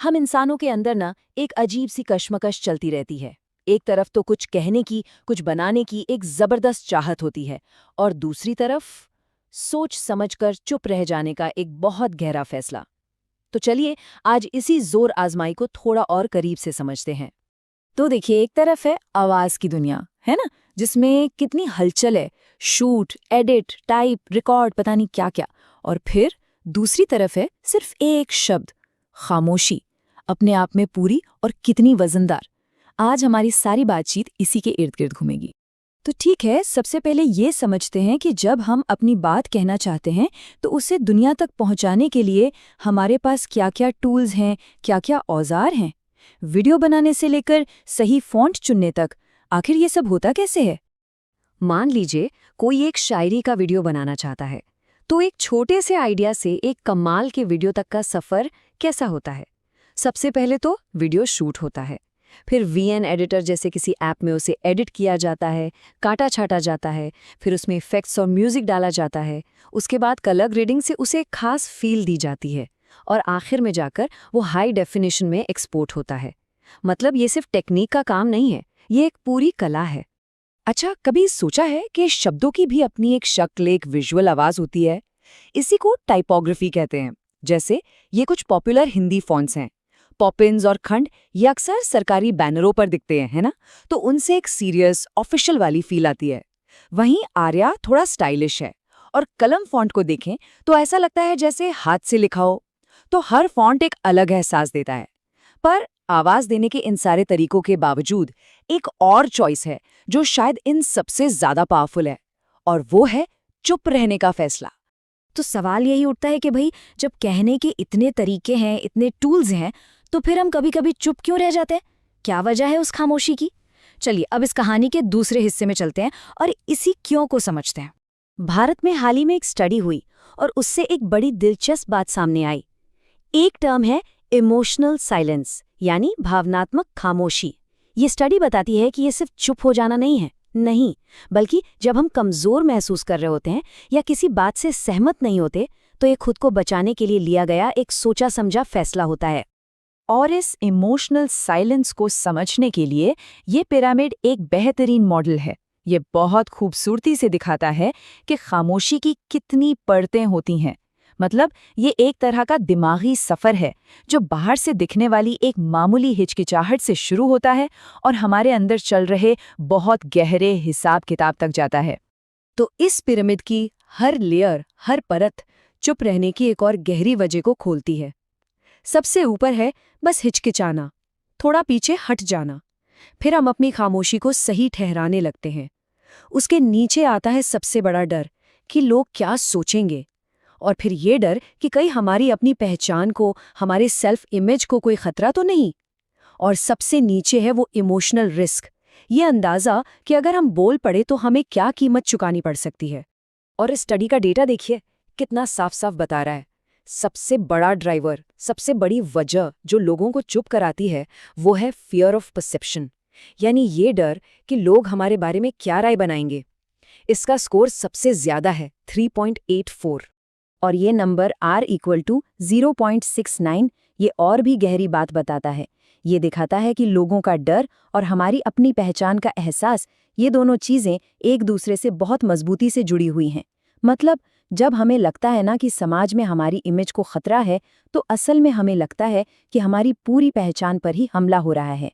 हम इंसानों के अंदर ना एक अजीब सी कश्मकश चलती रहती है। एक तरफ तो कुछ कहने की, कुछ बनाने की एक जबरदस्त चाहत होती है, और दूसरी तरफ सोच समझकर चुप रह जाने का एक बहुत गहरा फैसला। तो चलिए आज इसी जोर आजमाई को थोड़ा और करीब से समझते हैं। तो देखिए, एक तरफ है आवाज की दुनिया, है ना, जिसमें कितनी हलचल है, शूट, एडिट, टाइप, रिकॉर्ड, पता नहीं क्या क्या। और फिर दूसरी तरफ है सिर्फ एक शब्द, खामोशी, अपने आप में पूरी और कितनी वजनदार। आज हमारी सारी बातचीत इसी के इर्द गिर्द घूमेगी। तो ठीक है, सबसे पहले ये समझते हैं कि जब हम अपनी बात कहना चाहते हैं तो उसे दुनिया तक पहुंचाने के लिए हमारे पास क्या-क्या टूल्स हैं, क्या-क्या औजार हैं। वीडियो बनाने से लेकर सही फ़ॉन्ट चुनने तक, आखिर ये सब होता कैसे है? मान लीजिए कोई एक शायरी का वीडियो बनाना चाहता है, तो एक छोटे से आइडिया से एक कमाल के वीडियो तक का सफ़र कैसा होता है? सबसे पहले तो वीडियो शूट होता है, फिर वीएन एडिटर जैसे किसी ऐप में उसे एडिट किया जाता है, काटा छाटा जाता है, फिर उसमें इफ़ेक्ट्स और म्यूज़िक डाला जाता है, उसके बाद कलर ग्रेडिंग से उसे एक खास फील दी जाती है, और आखिर में जाकर वो हाई डेफिनेशन में एक्सपोर्ट होता है। मतलब ये सिर्फ टेक्निक का काम नहीं है, ये एक पूरी कला है। अच्छा, कभी सोचा है कि शब्दों की भी अपनी एक शक्ल, एक विजुअल आवाज होती है? इसी को टाइपोग्राफी कहते हैं। जैसे ये कुछ पॉपुलर हिंदी फॉन्ट्स हैं, पॉपिन्स और खंड, ये अक्सर सरकारी बैनरों पर दिखते हैं, है ना? तो उनसे एक सीरियस, ऑफिशियल वाली फील आती है। वहीं आर्या थोड़ा स्टाइलिश है, और कलम फॉन्ट को देखें तो ऐसा लगता है जैसे हाथ से लिखा हो। तो हर फॉन्ट एक अलग एहसास देता है। पर आवाज देने के इन सारे तरीकों के बावजूद एक और चॉइस है जो शायद इन सबसे ज्यादा पावरफुल है, और वो है चुप रहने का फैसला। तो सवाल यही उठता है कि भाई, जब कहने के इतने तरीके हैं, इतने टूल्स हैं, तो फिर हम कभी-कभी चुप क्यों रह जाते हैं? क्या वजह है उस खामोशी की? चलिए अब इस कहानी के दूसरे हिस्से में चलते हैं और इसी क्यों को समझते हैं। भारत में हाल ही में एक स्टडी हुई और उससे एक बड़ी दिलचस्प बात सामने आई। एक टर्म है इमोशनल साइलेंस, यानी भावनात्मक खामोशी। ये स्टडी बताती है कि ये सिर्फ चुप हो जाना नहीं है, नहीं, बल्कि जब हम कमजोर महसूस कर रहे होते हैं या किसी बात से सहमत नहीं होते, तो ये खुद को बचाने के लिए लिया गया एक सोचा समझा फैसला होता है। और इस इमोशनल साइलेंस को समझने के लिए ये पिरामिड एक बेहतरीन मॉडल है। ये बहुत खूबसूरती से दिखाता है कि खामोशी की कितनी परतें होती हैं। मतलब ये एक तरह का दिमागी सफ़र है जो बाहर से दिखने वाली एक मामूली हिचकिचाहट से शुरू होता है और हमारे अंदर चल रहे बहुत गहरे हिसाब किताब तक जाता है। तो इस पिरामिड की हर लेयर, हर परत चुप रहने की एक और गहरी वजह को खोलती है। सबसे ऊपर है बस हिचकिचाना, थोड़ा पीछे हट जाना, फिर हम अपनी खामोशी को सही ठहराने लगते हैं। उसके नीचे आता है सबसे बड़ा डर कि लोग क्या सोचेंगे, और फिर ये डर कि कहीं हमारी अपनी पहचान को, हमारे सेल्फ इमेज को कोई खतरा तो नहीं। और सबसे नीचे है वो इमोशनल रिस्क, ये अंदाज़ा कि अगर हम बोल पड़े तो हमें क्या कीमत चुकानी पड़ सकती है। और इस स्टडी का डेटा देखिए, कितना साफ साफ बता रहा है। सबसे बड़ा ड्राइवर, सबसे बड़ी वजह जो लोगों को चुप कराती है, वो है फियर ऑफ परसेप्शन, यानी ये डर कि लोग हमारे बारे में क्या राय बनाएंगे। इसका स्कोर सबसे ज्यादा है 3.84, और ये नंबर R=0.69 ये और भी गहरी बात बताता है। ये दिखाता है कि लोगों का डर और हमारी अपनी पहचान का एहसास, ये दोनों चीज़ें एक दूसरे से बहुत मजबूती से जुड़ी हुई हैं। मतलब जब हमें लगता है ना कि समाज में हमारी इमेज को खतरा है, तो असल में हमें लगता है कि हमारी पूरी पहचान पर ही हमला हो रहा है।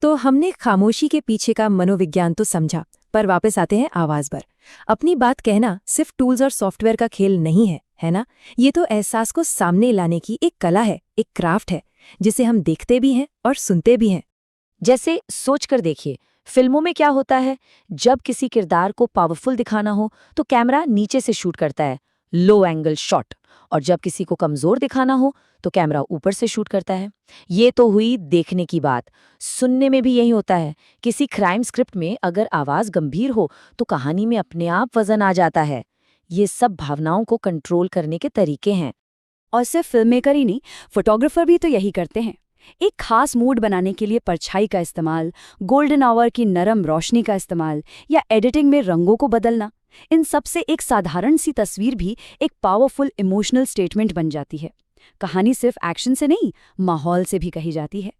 तो हमने खामोशी के पीछे का मनोविज्ञान तो समझा, पर वापस आते हैं आवाज पर। अपनी बात कहना सिर्फ टूल्स और सॉफ्टवेयर का खेल नहीं है, है ना? ये तो एहसास को सामने लाने की एक कला है, एक क्राफ्ट है, जिसे हम देखते भी हैं और सुनते भी हैं। जैसे सोच कर देखिए, फिल्मों में क्या होता है, जब किसी किरदार को पावरफुल दिखाना हो तो कैमरा नीचे से शूट करता है, लो एंगल शॉट, और जब किसी को कमजोर दिखाना हो तो कैमरा ऊपर से शूट करता है। ये तो हुई देखने की बात। सुनने में भी यही होता है। किसी क्राइम स्क्रिप्ट में अगर आवाज गंभीर हो तो कहानी में अपने आप वजन आ जाता है। ये सब भावनाओं को कंट्रोल करने के तरीके हैं। और सिर्फ फिल्म मेकर ही नहीं, फोटोग्राफर भी तो यही करते हैं। एक खास मूड बनाने के लिए परछाई का इस्तेमाल, गोल्डन आवर की नरम रोशनी का इस्तेमाल, या एडिटिंग में रंगों को बदलना, इन सब से एक साधारण सी तस्वीर भी एक पावरफुल इमोशनल स्टेटमेंट बन जाती है। कहानी सिर्फ एक्शन से नहीं, माहौल से भी कही जाती है।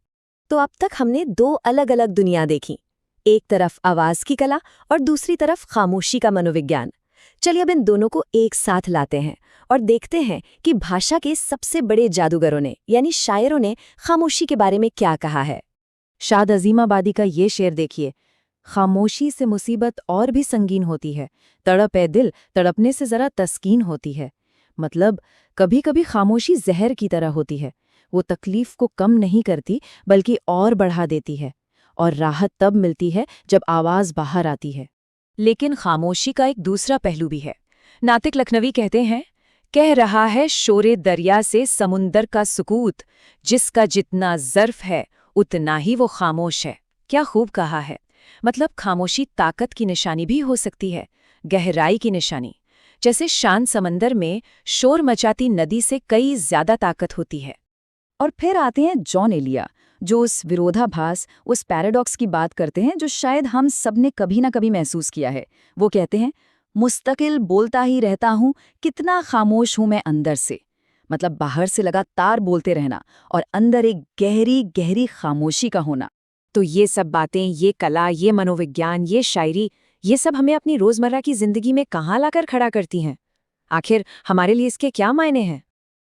तो अब तक हमने दो अलग अलग दुनिया देखी, एक तरफ आवाज की कला और दूसरी तरफ खामोशी का मनोविज्ञान। चलिए अब इन दोनों को एक साथ लाते हैं और देखते हैं कि भाषा के सबसे बड़े जादूगरों ने यानी शायरों ने खामोशी के बारे में क्या कहा है। शाद अजीमाबादी का ये शेर देखिए, खामोशी से मुसीबत और भी संगीन होती है, तड़प ए दिल, तड़पने से जरा तस्कीन होती है। मतलब कभी कभी खामोशी जहर की तरह होती है, वो तकलीफ को कम नहीं करती बल्कि और बढ़ा देती है, और राहत तब मिलती है जब आवाज बाहर आती है। लेकिन खामोशी का एक दूसरा पहलू भी है। नातिक लखनवी कहते हैं, कह रहा है शोरे दरिया से समुंदर का सुकूत, जिसका जितना ज़र्फ है उतना ही वो खामोश है। क्या खूब कहा है। मतलब खामोशी ताकत की निशानी भी हो सकती है, गहराई की निशानी। जैसे शांत समंदर में शोर मचाती नदी से कई ज्यादा ताकत होती है। और फिर आते हैं जॉन एलिया, जो उस विरोधाभास, उस पैराडॉक्स की बात करते हैं जो शायद हम सब ने कभी ना कभी महसूस किया है। वो कहते हैं, मुस्तकिल बोलता ही रहता हूँ, कितना खामोश हूँ मैं अंदर से। मतलब बाहर से लगातार बोलते रहना और अंदर एक गहरी गहरी खामोशी का होना। तो ये सब बातें, ये कला, ये मनोविज्ञान, ये शायरी, ये सब हमें अपनी रोजमर्रा की जिंदगी में कहाँ लाकर खड़ा करती हैं? आखिर हमारे लिए इसके क्या मायने हैं?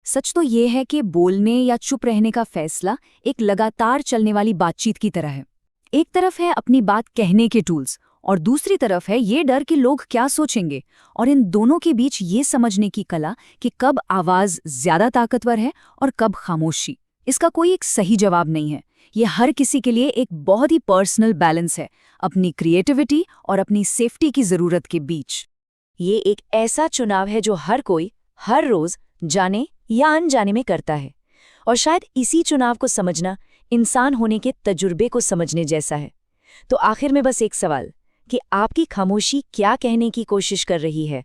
सच तो ये है कि बोलने या चुप रहने का फैसला एक लगातार चलने वाली बातचीत की तरह है। एक तरफ है अपनी बात कहने के टूल्स और दूसरी तरफ है ये डर कि लोग क्या सोचेंगे, और इन दोनों के बीच ये समझने की कला कि कब आवाज ज्यादा ताकतवर है और कब खामोशी। इसका कोई एक सही जवाब नहीं है, ये हर किसी के लिए एक बहुत ही पर्सनल बैलेंस है, अपनी क्रिएटिविटी और अपनी सेफ्टी की जरूरत के बीच। ये एक ऐसा चुनाव है जो हर कोई हर रोज जाने या अनजाने में करता है, और शायद इसी चुनाव को समझना इंसान होने के तजुर्बे को समझने जैसा है। तो आखिर में बस एक सवाल कि आपकी खामोशी क्या कहने की कोशिश कर रही है?